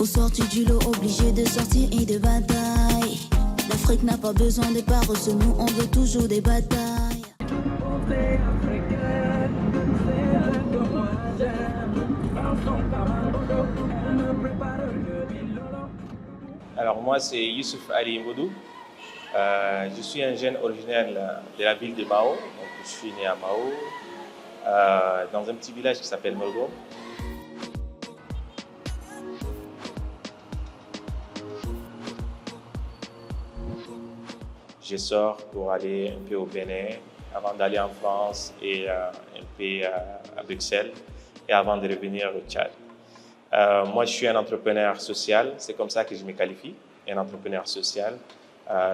Aux sorties du lot, obligé de sortir et de bataille. L'Afrique n'a pas besoin de paroles, nous on veut toujours des batailles. Alors moi c'est Youssouf Ali Mbodou. Je suis un jeune originaire de la ville de Mao. Donc, je suis né à Mao, dans un petit village qui s'appelle Morgom. Je sors pour aller un peu au Bénin avant d'aller en France et un peu à Bruxelles et avant de revenir au Tchad. Moi, je suis un entrepreneur social, c'est comme ça que je me qualifie, un entrepreneur social.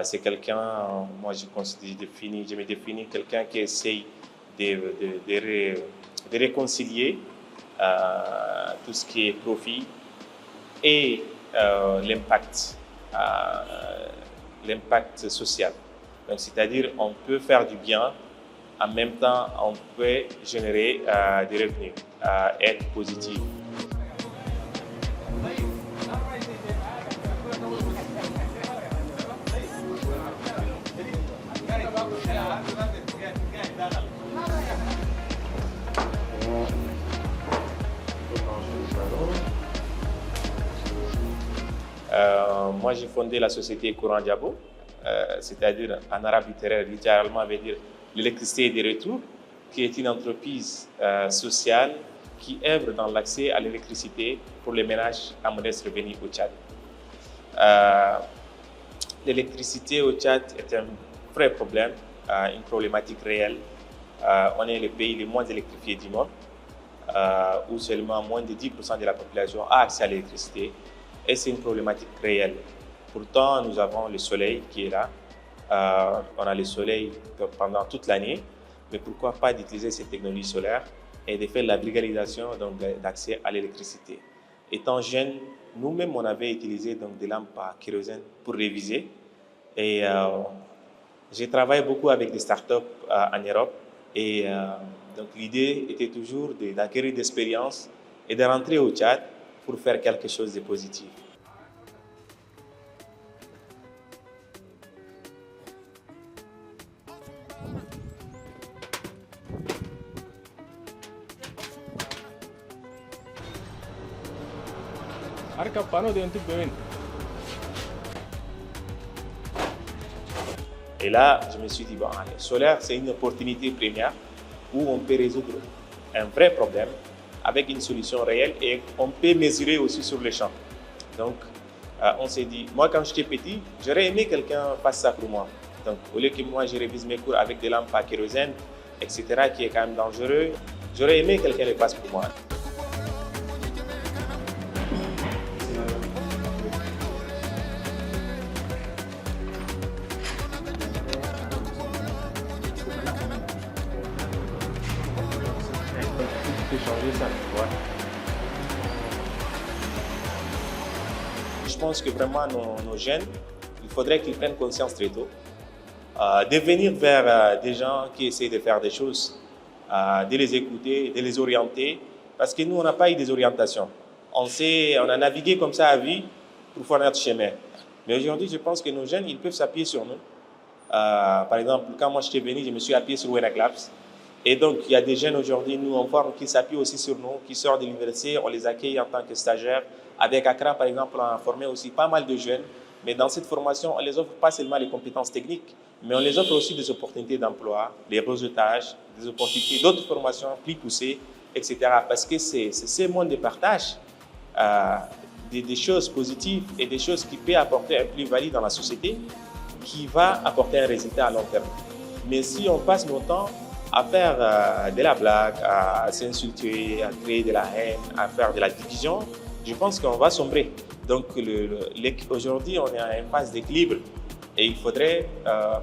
C'est quelqu'un, moi je me définis quelqu'un qui essaye de réconcilier tout ce qui est profit et l'impact social. Donc, c'est-à-dire on peut faire du bien, en même temps on peut générer des revenus, être positif. Moi, j'ai fondé la société Courant Diabo, c'est-à-dire en arabe littéralement veut dire l'électricité est de retour, qui est une entreprise sociale qui œuvre dans l'accès à l'électricité pour les ménages à modeste revenu au Tchad. L'électricité au Tchad est un vrai problème, une problématique réelle. On est le pays le moins électrifié du monde, où seulement moins de 10% de la population a accès à l'électricité. Et c'est une problématique réelle. Pourtant, nous avons le soleil qui est là. On a le soleil pendant toute l'année. Mais pourquoi pas d'utiliser ces technologies solaires et de faire la légalisation d'accès à l'électricité. Étant jeune, nous-mêmes, on avait utilisé des lampes à kérosène pour réviser. Et j'ai travaillé beaucoup avec des startups en Europe. Et donc l'idée était toujours d'acquérir d'expérience et de rentrer au Tchad pour faire quelque chose de positif. Et là, je me suis dit, bon, allez, solaire, c'est une opportunité première où on peut résoudre un vrai problème avec une solution réelle et on peut mesurer aussi sur le champ. Donc, on s'est dit, moi quand j'étais petit, j'aurais aimé que quelqu'un fasse ça pour moi. Donc, au lieu que moi je révise mes cours avec des lampes à kérosène, etc., qui est quand même dangereux, j'aurais aimé que quelqu'un le fasse pour moi. Changer ça, tu vois. Je pense que vraiment nos jeunes, il faudrait qu'ils prennent conscience très tôt, de venir vers des gens qui essaient de faire des choses, de les écouter, de les orienter, parce que nous, on n'a pas eu des orientations. On a navigué comme ça à vie pour faire notre chemin. Mais aujourd'hui, je pense que nos jeunes, ils peuvent s'appuyer sur nous. Par exemple, quand moi j'étais venu, je me suis appuyé sur Wenak Labs. Et donc, il y a des jeunes aujourd'hui, nous, on forme, qui s'appuient aussi sur nous, qui sortent de l'université, on les accueille en tant que stagiaires. Avec Accra, par exemple, on a formé aussi pas mal de jeunes. Mais dans cette formation, on ne les offre pas seulement les compétences techniques, mais on les offre aussi des opportunités d'emploi, des réseautages, des opportunités d'autres formations plus poussées, etc. Parce que c'est ce monde de partage des choses positives et des choses qui peuvent apporter un plus-value dans la société, qui va apporter un résultat à long terme. Mais si on passe notre temps à faire de la blague, à s'insulter, à créer de la haine, à faire de la division, je pense qu'on va sombrer. Donc aujourd'hui, on est en phase d'équilibre et il faudrait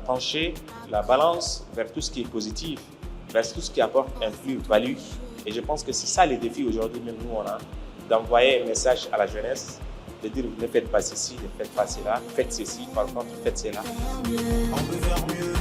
pencher la balance vers tout ce qui est positif, vers tout ce qui apporte un plus-value. Et je pense que c'est ça les défis aujourd'hui, même nous, on a, d'envoyer un message à la jeunesse, de dire ne faites pas ceci, ne faites pas cela, faites ceci, par contre, faites cela. On peut faire mieux.